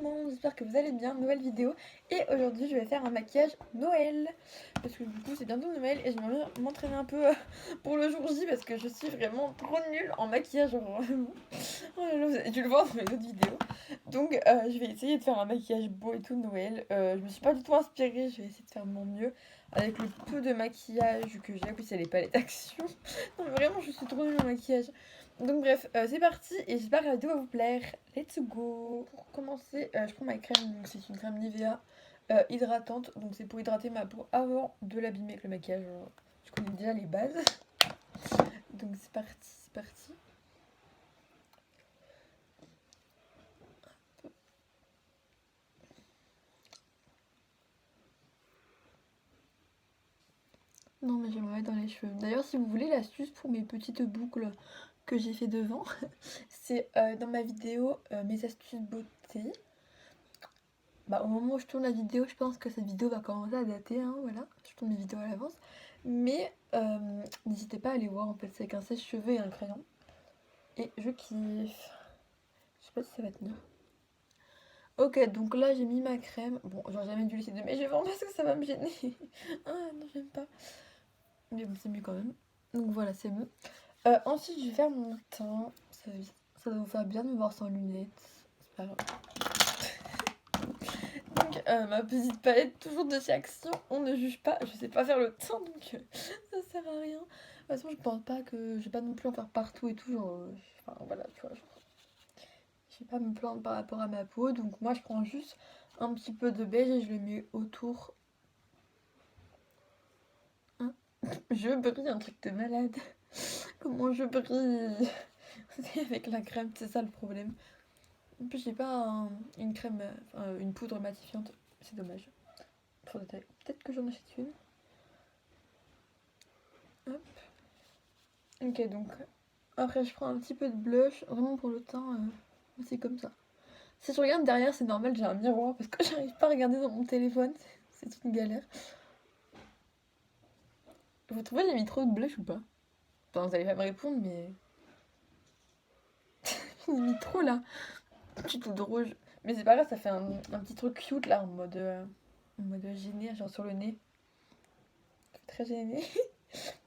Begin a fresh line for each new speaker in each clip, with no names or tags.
monde, j'espère que vous allez bien, nouvelle vidéo. Et aujourd'hui je vais faire un maquillage Noël. Parce que du coup c'est bientôt Noël et j'aimerais bien m'entraîner un peu pour le jour J. Parce que je suis vraiment trop nulle en maquillage, genre vraiment. Oh là là, vous avez dû le voir dans mes autres vidéos. Donc je vais essayer de faire un maquillage beau et tout de Noël. Je me suis pas du tout inspirée, je vais essayer de faire de mon mieux. Avec le peu de maquillage que j'ai, en plus c'est les palettes Action. Non mais vraiment je suis trop nulle en maquillage. Donc bref, c'est parti et j'espère que la vidéo va vous plaire. Let's go. Pour commencer, je prends ma crème, donc c'est une crème Nivea hydratante. Donc c'est pour hydrater ma peau avant de l'abîmer avec le maquillage. Je connais déjà les bases. Donc c'est parti, c'est parti. Non mais j'aimerais mettre dans les cheveux. D'ailleurs si vous voulez l'astuce pour mes petites boucles que j'ai fait devant, c'est dans ma vidéo mes astuces beauté. Bah, au moment où je tourne la vidéo, je pense que cette vidéo va commencer à dater, hein, voilà. Je tourne mes vidéos à l'avance. Mais n'hésitez pas à aller voir, en fait, c'est avec un sèche-cheveux et un crayon. Et je kiffe. Je sais pas si ça va tenir. Ok, donc là j'ai mis ma crème. Bon, j'aurais jamais dû laisser de mais je vais voir parce que ça va me gêner. Ah non, j'aime pas. Mais bon, c'est mieux quand même. Donc voilà, c'est bon. Ensuite, je vais faire mon teint. Ça va vous faire bien de me voir sans lunettes. C'est pas grave. Donc, ma petite palette, toujours de chez Action, on ne juge pas, je sais pas faire le teint donc ça sert à rien. De toute façon, je pense pas que je vais pas non plus en faire partout et tout, genre, enfin voilà, tu vois, genre, je vais pas me plaindre par rapport à ma peau, donc moi je prends juste un petit peu de beige et je le mets autour. Hein, je brille, un truc de malade. Comment je brille. C'est avec la crème, c'est ça le problème. En plus, j'ai pas une crème, une poudre matifiante, c'est dommage. Trop de détail. Peut-être que j'en achète une. Hop. Ok, donc après je prends un petit peu de blush, vraiment pour le teint, c'est comme ça. Si je regarde derrière, c'est normal, j'ai un miroir parce que j'arrive pas à regarder dans mon téléphone, c'est une galère. Vous trouvez que j'ai mis trop de blush ou pas? Enfin, vous allez pas me répondre, mais j'ai mis trop là, petit tout de rouge. Mais c'est pas grave, ça fait un petit truc cute là, en mode gêné, genre sur le nez. Très gêné.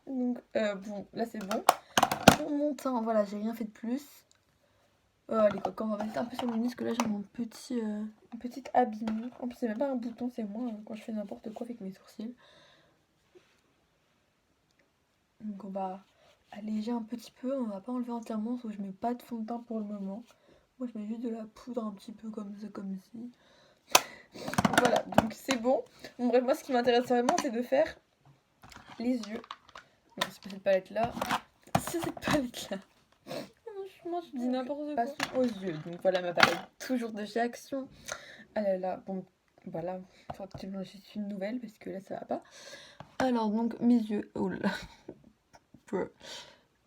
Donc bon, là c'est bon. Pour mon teint, voilà, j'ai rien fait de plus. Allez, quoi, on va rester un peu sur le nez, parce que là j'ai mon petit, une petite abîmure. En plus, c'est même pas un bouton, c'est moi quand je fais n'importe quoi avec mes sourcils. Donc, on va alléger un petit peu, on va pas enlever entièrement, sauf que je mets pas de fond de teint pour le moment. Moi, je mets juste de la poudre un petit peu comme ça, comme ci. Voilà, donc c'est bon. Bon, bref, moi, ce qui m'intéresse vraiment, c'est de faire les yeux. Non, c'est pas cette palette-là. C'est cette palette-là. Moi, je dis n'importe quoi. Passons aux yeux. Donc, voilà ma palette, toujours de chez Action. Ah là là, bon, voilà, faut que j'en achète une nouvelle parce que là ça va pas. Alors donc mes yeux, oh là,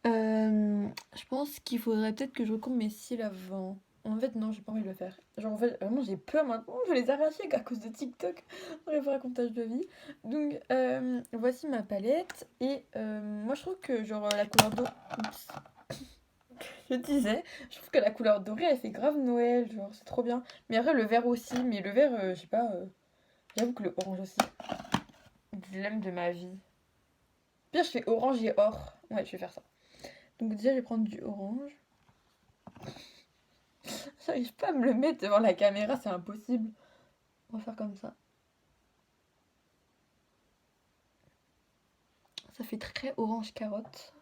je pense qu'il faudrait peut-être que je recoupe mes cils avant. En fait non, j'ai pas envie de le faire. Genre en fait vraiment j'ai peur maintenant, je vais les arracher à cause de TikTok. Bref, racontage de vie. Donc voici ma palette et moi je trouve que genre la couleur d'eau, oups, je disais, je trouve que la couleur dorée elle fait grave Noël, genre c'est trop bien. Mais après le vert aussi, mais le vert je sais pas. J'avoue que le orange aussi. Dilemme de ma vie. Pire, je fais orange et or. Ouais, je vais faire ça. Donc déjà, je vais prendre du orange. J'arrive pas à me le mettre devant la caméra, c'est impossible. On va faire comme ça. Ça fait très orange carotte.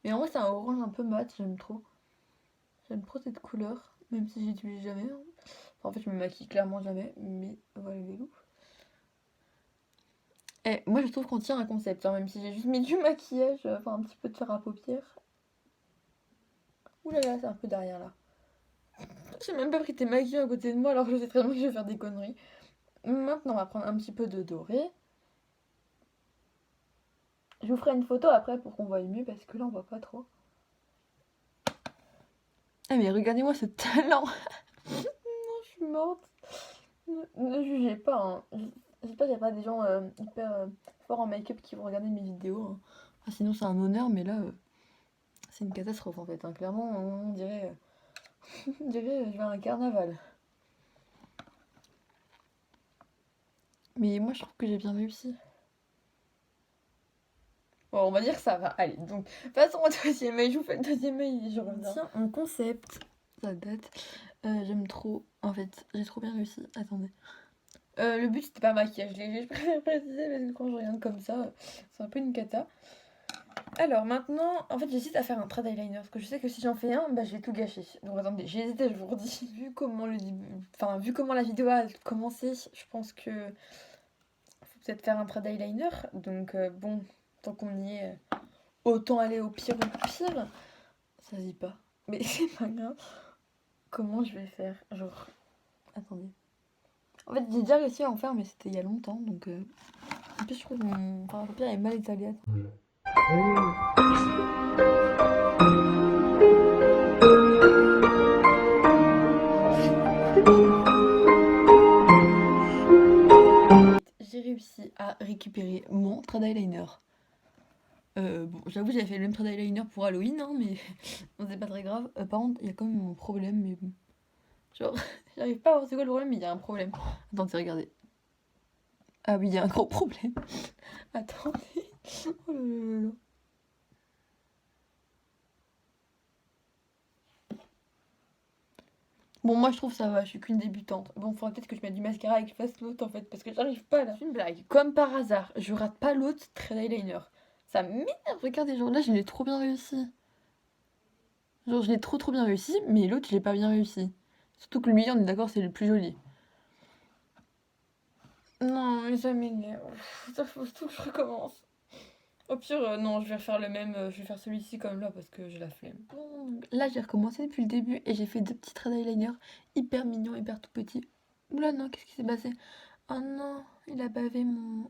Mais en vrai, c'est un orange un peu mat, j'aime trop. J'aime trop cette couleur, même si j'utilise jamais. Hein. Enfin, en fait, je me maquille clairement jamais, mais voilà les loups. Et moi, je trouve qu'on tient un concept, hein, même si j'ai juste mis du maquillage, enfin un petit peu de fard à paupières. Ouh là là, c'est un peu derrière là. J'ai même pas pris tes maquilles à côté de moi alors que je sais très bien que je vais faire des conneries. Maintenant, on va prendre un petit peu de doré. Je vous ferai une photo après pour qu'on voie mieux parce que là, on voit pas trop. Ah mais regardez-moi ce talent. Non, je suis morte. Ne jugez pas. Hein. J'espère qu'il n'y a pas des gens hyper forts en make-up qui vont regarder mes vidéos. Hein. Enfin, sinon, c'est un honneur, mais là, c'est une catastrophe en fait. Hein. Clairement, on dirait, je vais à un carnaval. Mais moi, je trouve que j'ai bien réussi. Bon, on va dire que ça va. Allez, donc, passons au deuxième œil. Je vous fais le deuxième œil et je reviens. Tiens, mon concept, ça date. J'aime trop. En fait, j'ai trop bien réussi. Attendez. Le but, c'était pas maquillage léger, je préfère préciser, parce que quand je regarde comme ça, c'est un peu une cata. Alors maintenant, en fait, j'hésite à faire un trad eyeliner, parce que je sais que si j'en fais un, bah, je vais tout gâcher. Donc attendez, j'ai hésité, je vous redis. Vu comment le début, enfin, vu comment la vidéo a commencé, je pense que faut peut-être faire un trad eyeliner. Donc bon, tant qu'on y est, autant aller au pire au pire. Ça se dit pas, mais c'est pas grave. Comment je vais faire? Genre, attendez. En fait, j'ai déjà réussi à en faire, mais c'était il y a longtemps, donc en plus, je trouve que mon farde à paupières est mal étalé. J'ai réussi à récupérer mon trad eyeliner. Bon, j'avoue, j'avais fait le même trad eyeliner pour Halloween, hein, mais bon, c'est pas très grave. Par contre, il y a quand même un problème, mais bon. Genre, j'arrive pas à voir c'est quoi le problème, mais il y a un problème. Attendez, regardez. Ah oui, il y a un gros problème. Attendez. Oh là là là. Bon, moi je trouve ça va, je suis qu'une débutante. Bon, faudrait peut-être que je mette du mascara et que je fasse l'autre en fait, parce que j'arrive pas là. C'est une blague. Comme par hasard, je rate pas l'autre trade eyeliner. Ça m'énerve, regardez, genre là je l'ai trop bien réussi. Genre je l'ai trop bien réussi, mais l'autre je l'ai pas bien réussi. Surtout que lui, on est d'accord, c'est le plus joli. Non, mais ça m'énerve. Ça faut tout que je recommence. Au pire, non, je vais refaire le même, je vais faire celui-ci comme là parce que j'ai la flemme. Bon, donc là j'ai recommencé depuis le début et j'ai fait deux petits traits d'eyeliner hyper mignons, hyper tout petits. Oula non, qu'est-ce qui s'est passé? Oh non, il a bavé mon...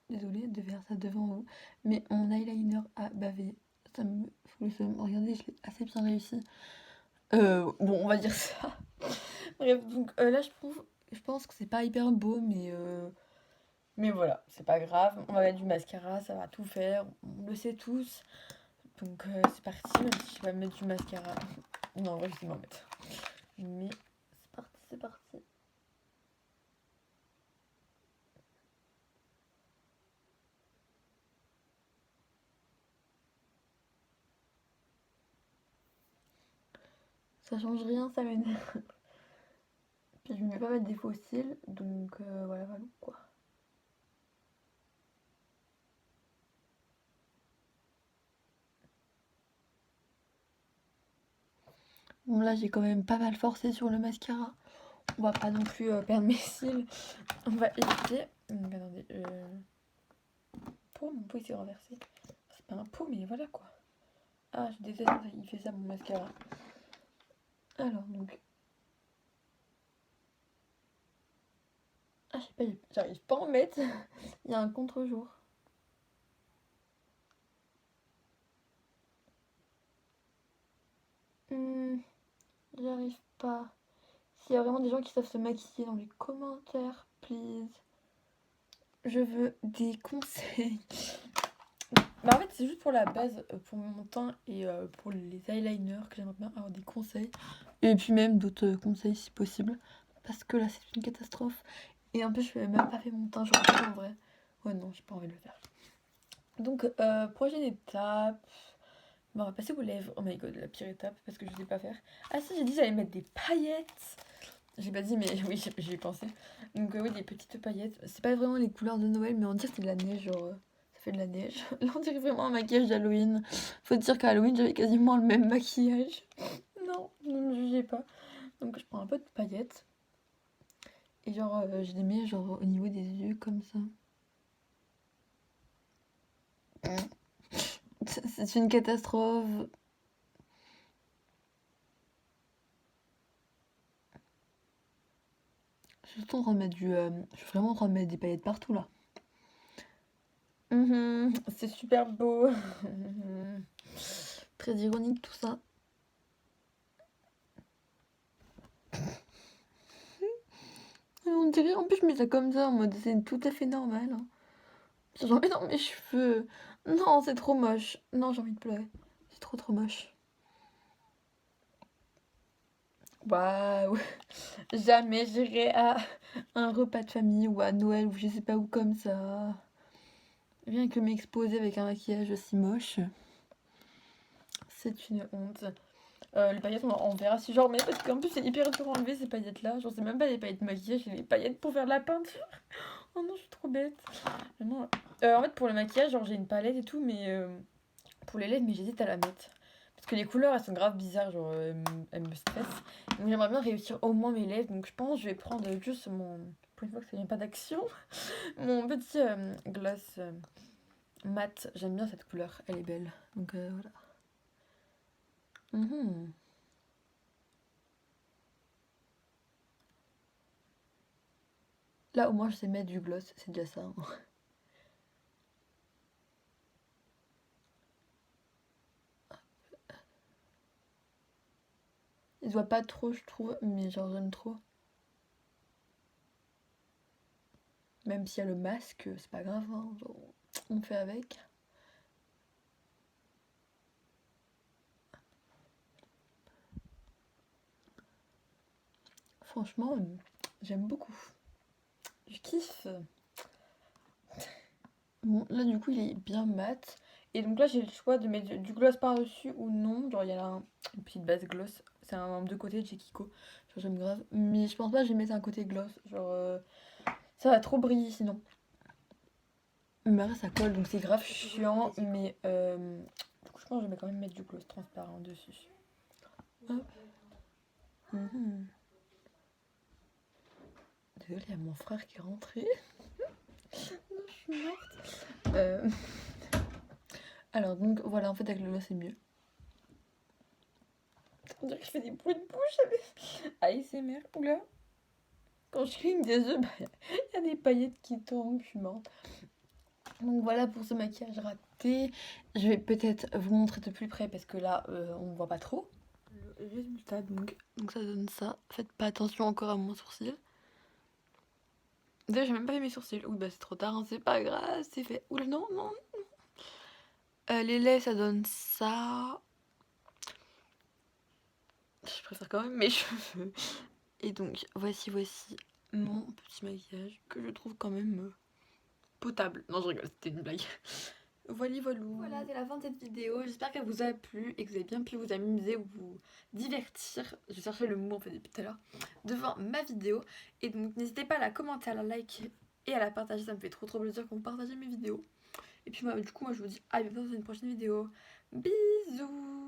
Désolée de faire ça devant vous, mais mon eyeliner a bavé. Ça me fout le seum. Regardez, je l'ai assez bien réussi. Bon, on va dire ça. Bref, donc là je pense que c'est pas hyper beau, mais voilà, c'est pas grave. On va mettre du mascara, ça va tout faire. On le sait tous. Donc c'est parti, même si je vais mettre du mascara. Non, en vrai, je sais m'en mettre. Mais c'est parti, c'est parti. Ça change rien, ça m'énerve. Puis je ne vais pas mettre des faux cils, donc voilà, voilà quoi. Bon là j'ai quand même pas mal forcé sur le mascara. On va pas non plus perdre mes cils. On va éviter. Donc attendez, mon pot il s'est renversé. C'est pas un pot mais voilà quoi. Ah je déteste quand il fait ça mon mascara. Alors donc. Ah je sais pas, j'arrive pas à en mettre. Il y a un contre-jour. J'arrive pas. S'il y a vraiment des gens qui savent se maquiller dans les commentaires, please. Je veux des conseils. Bah en fait c'est juste pour la base, pour mon teint et pour les eyeliners que j'aimerais bien avoir des conseils. Et puis même d'autres conseils si possible. Parce que là c'est une catastrophe. Et en plus je n'ai même pas fait mon teint, j'aurais pas en vrai. Ouais non, j'ai pas envie de le faire. Donc prochaine étape. Bon, on va passer aux lèvres. Oh my god, la pire étape parce que je sais pas faire. Ah si, j'ai dit j'allais mettre des paillettes. J'ai pas dit, mais oui, j'y ai pensé. Donc, oui, des petites paillettes. C'est pas vraiment les couleurs de Noël, mais on dirait que c'est de la neige, genre. Ça fait de la neige. Là, on dirait vraiment un maquillage d'Halloween. Faut dire qu'à Halloween, j'avais quasiment le même maquillage. Non, ne me jugez pas. Donc, je prends un peu de paillettes. Et genre, je les mets genre au niveau des yeux, comme ça. C'est une catastrophe. Je suis en train de mettre je suis vraiment en train de mettre des paillettes partout, là. C'est super beau. Très ironique tout ça. On dirait, en plus je mets ça comme ça en mode c'est tout à fait normal. Hein. J'ai envie dans mes cheveux. Non, c'est trop moche. Non, j'ai envie de pleurer. C'est trop moche. Waouh! Jamais j'irai à un repas de famille ou à Noël ou je sais pas où comme ça. Rien que m'exposer avec un maquillage aussi moche. C'est une honte. Les paillettes, on verra si j'en remets parce qu'en plus c'est hyper dur à enlever ces paillettes là. Genre, c'est même pas des paillettes de maquillage, c'est des paillettes pour faire de la peinture. Oh non, je suis trop bête. Non. En fait, pour le maquillage, genre j'ai une palette et tout, mais pour les lèvres, mais j'hésite à la mettre. Parce que les couleurs elles sont grave bizarres, genre elles me stressent. Donc j'aimerais bien réussir au moins mes lèvres, donc je pense que je vais prendre juste mon. Pour une fois que ça vient pas d'action, mon petit gloss mat. J'aime bien cette couleur, elle est belle. Donc voilà. Mhm. Là, au moins, je sais mettre du gloss, c'est déjà ça, hein. Il se voit pas trop, je trouve, mais genre, j'aime trop. Même s'il y a le masque, c'est pas grave, hein, genre, on fait avec. Franchement, j'aime beaucoup. Je kiffe. Bon, là, du coup, il est bien mat. Et donc là, j'ai le choix de mettre du gloss par-dessus ou non. Genre, il y a là une petite base gloss. C'est un de côté de chez Kiko. Genre, j'aime grave. Mais je pense pas que je vais mettre un côté gloss. Genre, ça va trop briller sinon. Mais après, ça colle, donc c'est grave chiant. Mais du coup, je pense que je vais quand même mettre du gloss transparent dessus. Hop. Mhm. Désolée, il y a mon frère qui est rentré. Je suis morte. Alors, donc voilà, en fait, avec le gloss, c'est mieux. On dirait que je fais des bruits de bouche avec ASMR. Oula. Quand je cligne des yeux, il y a des paillettes qui tombent, je suis morte. Donc voilà pour ce maquillage raté. Je vais peut-être vous montrer de plus près parce que là, on ne voit pas trop. Le résultat, donc ça donne ça. Faites pas attention encore à mon sourcil. Déjà, j'ai même pas fait mes sourcils. Oui, bah c'est trop tard, hein, c'est pas grave, c'est fait. Oula, non, non. Les laits, ça donne ça. Je préfère quand même mes cheveux. Et donc, voici mon petit maquillage que je trouve quand même potable. Non, je rigole, c'était une blague. Voilà, voilà, c'est la fin de cette vidéo. J'espère qu'elle vous a plu et que vous avez bien pu vous amuser ou vous divertir. Je cherchais le mot en fait depuis tout à l'heure devant ma vidéo. Et donc, n'hésitez pas à la commenter, à la liker et à la partager. Ça me fait trop plaisir quand vous partagez mes vidéos. Et puis, du coup, moi, je vous dis à bientôt dans une prochaine vidéo. Bisous!